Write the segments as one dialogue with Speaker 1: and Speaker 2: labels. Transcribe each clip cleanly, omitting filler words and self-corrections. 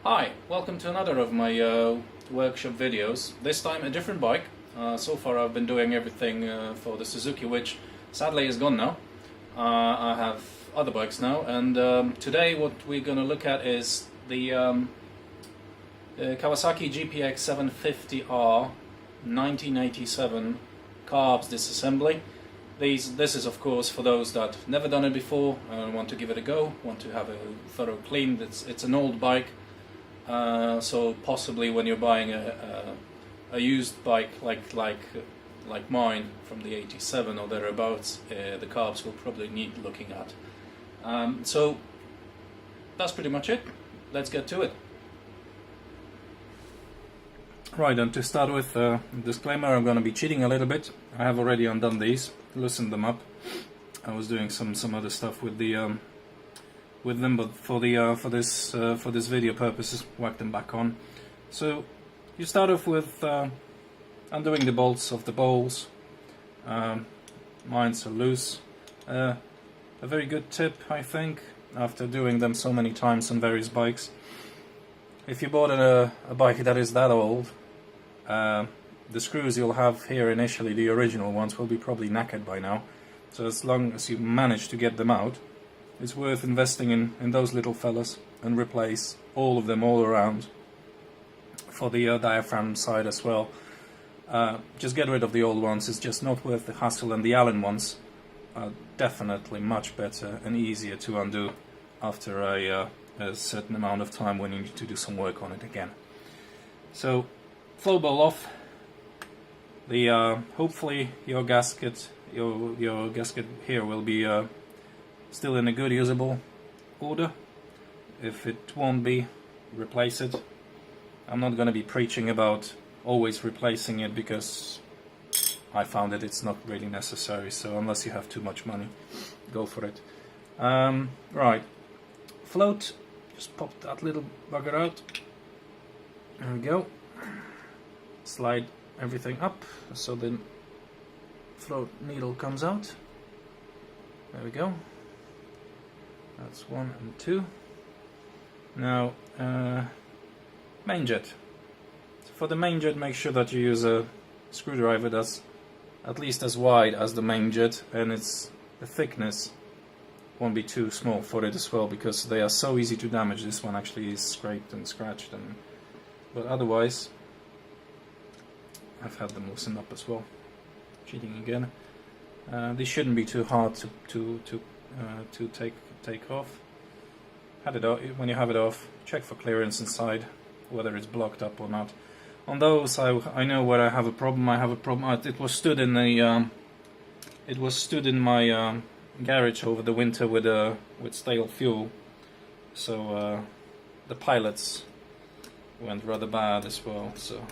Speaker 1: Hi, welcome to another of my workshop videos. This time a different bike. So far I've been doing everything for the Suzuki, which sadly is gone now. I have other bikes now, and today what we're going to look at is the Kawasaki GPX750R 1987 Carbs Disassembly. This is of course for those that never done it before and want to give it a go, want to have a thorough clean. It's an old bike. So possibly when you're buying a used bike like mine from the 87 or thereabouts, the carbs will probably need looking at. So that's pretty much it. Let's get to it. Right, and to start with, disclaimer, I'm going to be cheating a little bit. I have already undone these, loosened them up. I was doing some other stuff with them, but for this video purposes, whack them back on. So you start off with undoing the bolts of the bowls. Mine are loose. A very good tip, I think, after doing them so many times on various bikes. If you bought a bike that is that old, the screws you'll have here initially, the original ones, will be probably knackered by now. So as long as you manage to get them out, it's worth investing in those little fellas and replace all of them all around. For the diaphragm side as well, just get rid of the old ones. It's just not worth the hassle, and the Allen ones are definitely much better and easier to undo after a certain amount of time when you need to do some work on it again. So flow bowl off. The hopefully your gasket here will be still in a good usable order. If it won't be, replace it. I'm not going to be preaching about always replacing it because I found that it's not really necessary, so unless you have too much money, go for it. Right, float, just pop that little bugger out. There we go. Slide everything up so the float needle comes out. There we go. That's 1 and 2. Now, main jet. So for the main jet, make sure that you use a screwdriver that's at least as wide as the main jet, and the thickness won't be too small for it as well, because they are so easy to damage. This one actually is scraped and scratched, but otherwise, I've had them loosened up as well. Cheating again. These shouldn't be too hard to take off. When you have it off, check for clearance inside, whether it's blocked up or not. On those, I know where I have a problem. I have a problem. It was stood in my garage over the winter with stale fuel, so the pilots went rather bad as well. So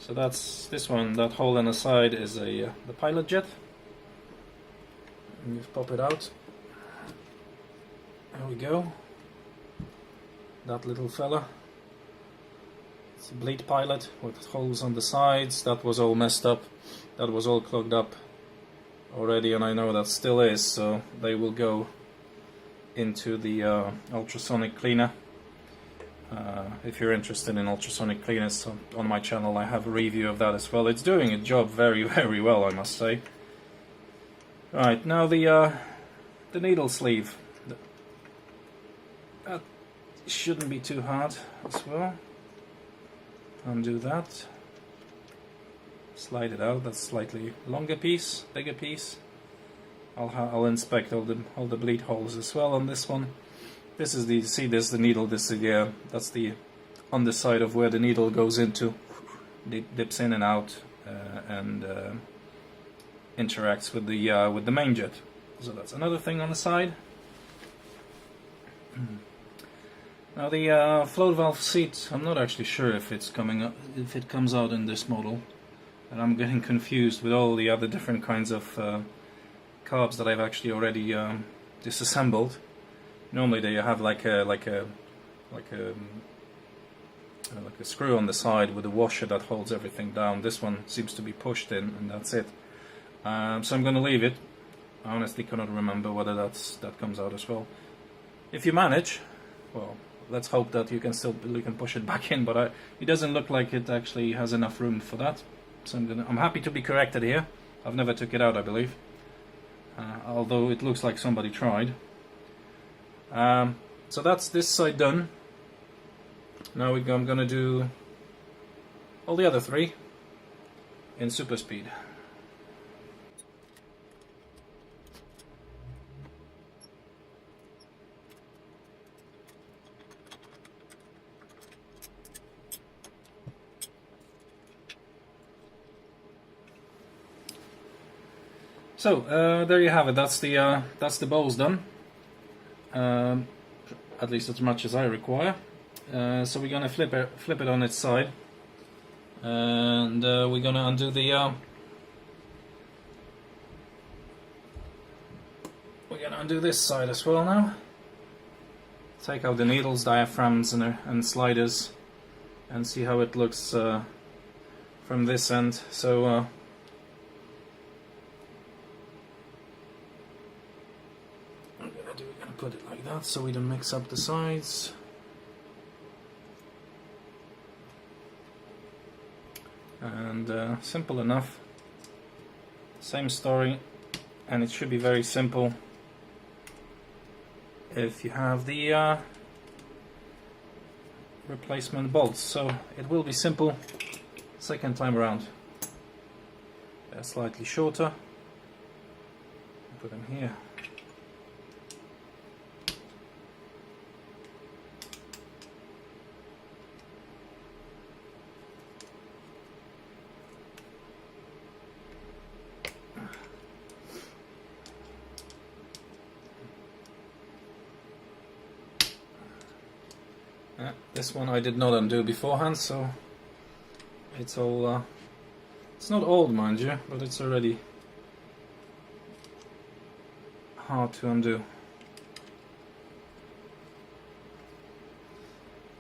Speaker 1: that's this one. That hole in the side is the pilot jet. And just pop it out. There we go. That little fella. It's a bleed pilot with holes on the sides. That was all messed up. That was all clogged up already, and I know that still is. So they will go into the ultrasonic cleaner. If you're interested in ultrasonic cleaners, on my channel I have a review of that as well. It's doing a job very, very well, I must say. Right, now the needle sleeve. That shouldn't be too hard as well. Undo that. Slide it out. That's slightly longer piece, bigger piece. I'll inspect all the bleed holes as well on this one. This is the needle. This is that's the underside of where the needle goes into, dips in and out, and interacts with the main jet. So that's another thing on the side. Now the float valve seat, I'm not actually sure if it's coming up, if it comes out in this model, and I'm getting confused with all the other different kinds of carbs that I've actually already disassembled. Normally they have like a screw on the side with a washer that holds everything down. This one seems to be pushed in, and that's it. So I'm going to leave it. I honestly cannot remember whether that comes out as well. If you manage, well, let's hope that you can push it back in, but it doesn't look like it actually has enough room for that. So I'm happy to be corrected here. I've never took it out, I believe, although it looks like somebody tried. So that's this side done. Now I'm gonna do all the other three in super speed. So there you have it. That's the bowls done. At least as much as I require. So we're gonna flip it on its side, and we're gonna undo the. We're gonna undo this side as well now. Take out the needles, diaphragms, and sliders, and see how it looks from this end. So. We're gonna put it like that so we don't mix up the sides. And simple enough. Same story, and it should be very simple if you have the replacement bolts. So it will be simple second time around. They're slightly shorter. Put them here. This one I did not undo beforehand, so it's all it's not old, mind you, but it's already hard to undo.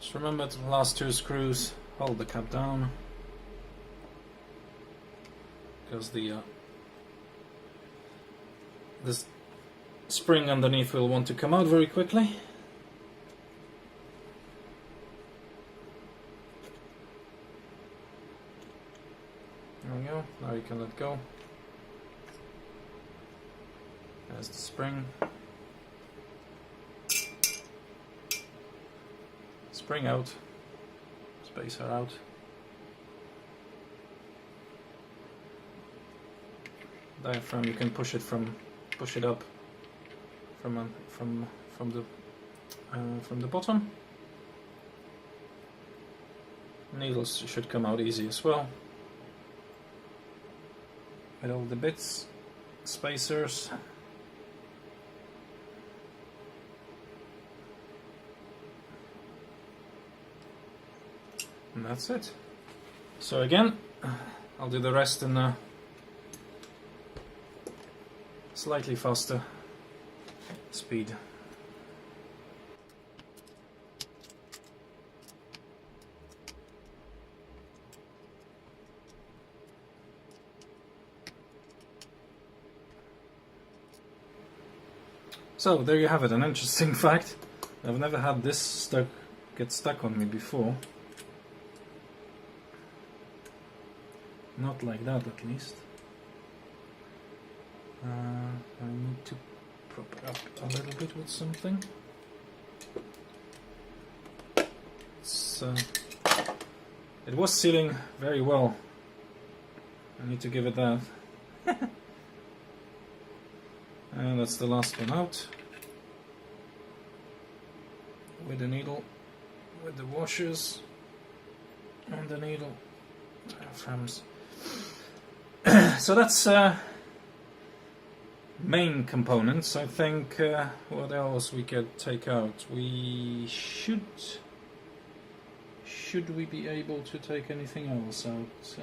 Speaker 1: Just remember the last two screws, hold the cap down, because this spring underneath will want to come out very quickly. There we go, now you can let go. There's the spring. Spring out, spacer out. Diaphragm, you can push it up from the bottom. Needles should come out easy as well. With all the bits, spacers. And that's it. So again, I'll do the rest in a slightly faster speed. So there you have it, an interesting fact. I've never had this get stuck on me before. Not like that, at least. I need to prop it up a little bit with something. It was sealing very well. I need to give it that. And that's the last one out. With the needle, with the washers, and the needle diaphragms. So that's main components. I think what else we could take out? We should we be able to take anything else out?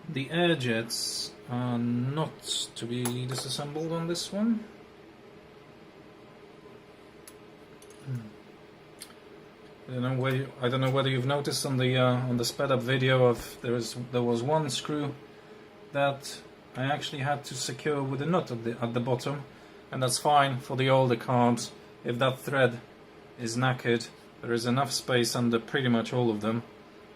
Speaker 1: The air jets are not to be disassembled on this one. I don't know whether you've noticed on the sped up video of there was one screw that I actually had to secure with a nut at the bottom, and that's fine for the older carbs. if that thread is knackered, there is enough space under pretty much all of them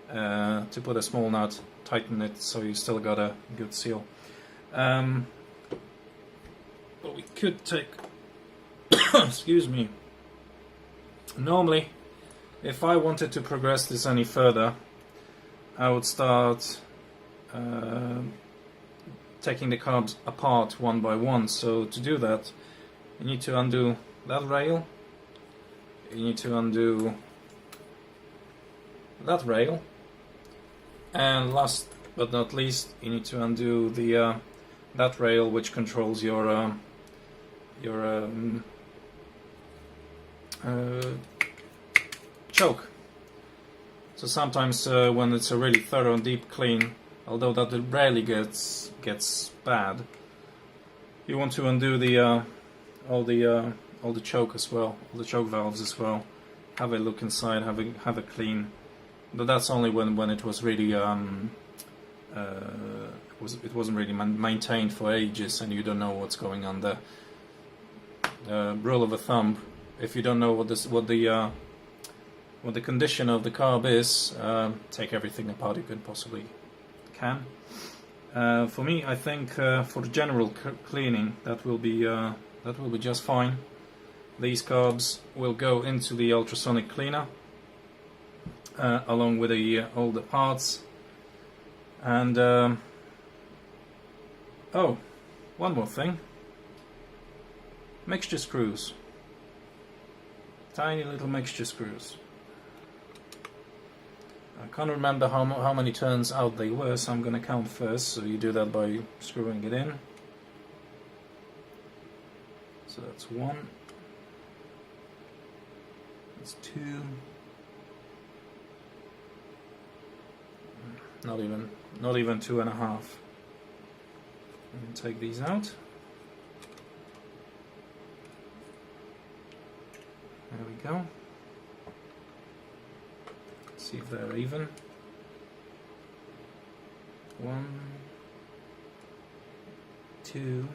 Speaker 1: to put a small nut, tighten it so you still got a good seal. But we could take excuse me. Normally, if I wanted to progress this any further, I would start taking the carbs apart one by one. So to do that, you need to undo that rail, you need to undo that rail, and last but not least, you need to undo the that rail which controls your choke. So sometimes when it's a really thorough and deep clean, although that rarely gets bad, you want to undo the all the choke as well, all the choke valves as well. Have a look inside, have a clean. But that's only when it was really it wasn't really maintained for ages and you don't know what's going on there. Rule of a thumb: if you don't know what the condition of the carb is, take everything apart you possibly can. For me, I think for the general cleaning, that will be just fine. These carbs will go into the ultrasonic cleaner along with all the parts. And oh, one more thing: mixture screws. Tiny little mixture screws. I can't remember how many turns out they were, so I'm going to count first. So you do that by screwing it in. So that's 1. That's 2. Not even 2.5. And take these out. There we go. Let's see if they're even. 1, 2,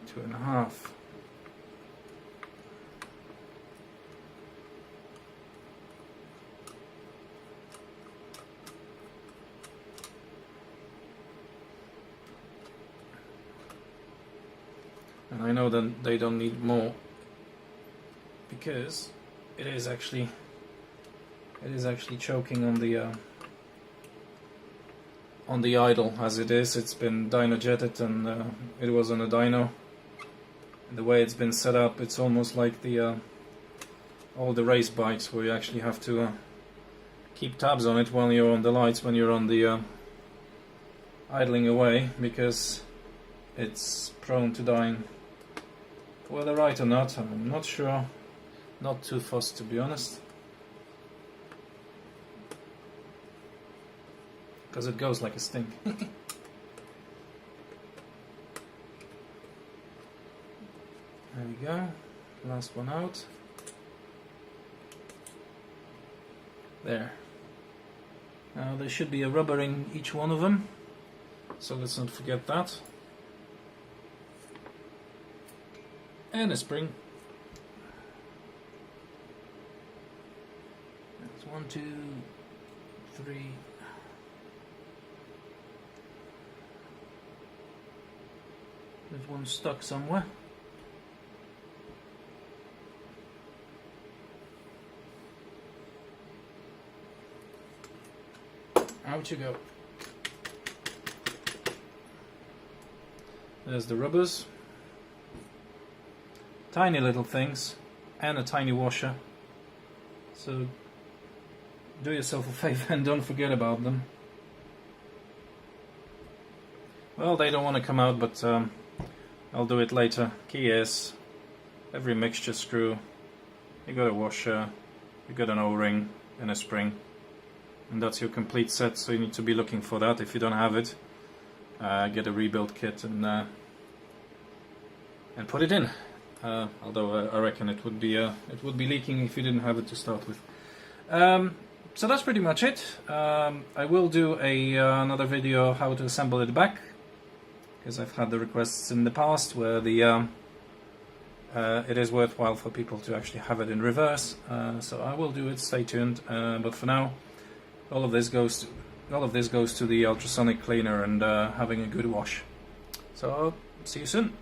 Speaker 1: 2.5. And I know that they don't need more, because it is actually choking on the idle as it is. It's been dyno jetted, and it was on a dyno. And the way it's been set up, it's almost like all the race bikes, where you actually have to keep tabs on it while you're on the lights, when you're on the idling away, because it's prone to dying. Whether right or not, I'm not sure. Not too fussed, to be honest, because it goes like a stink. There we go. Last one out. There. Now there should be a rubber in each one of them, so let's not forget that. And a spring. That's 1, 2, 3. There's one stuck somewhere. Out you go. There's the rubbers. Tiny little things, and a tiny washer. So do yourself a favor and don't forget about them. Well, they don't want to come out, but I'll do it later. Key is, every mixture screw, you got a washer, you got an O-ring and a spring, and that's your complete set. So you need to be looking for that. If you don't have it, get a rebuild kit and put it in. Although I reckon it would be leaking if you didn't have it to start with. So that's pretty much it. I will do another video how to assemble it back, because I've had the requests in the past where the it is worthwhile for people to actually have it in reverse, so I will do it, stay tuned, but for now all of this goes to the ultrasonic cleaner and having a good wash. So I'll see you soon.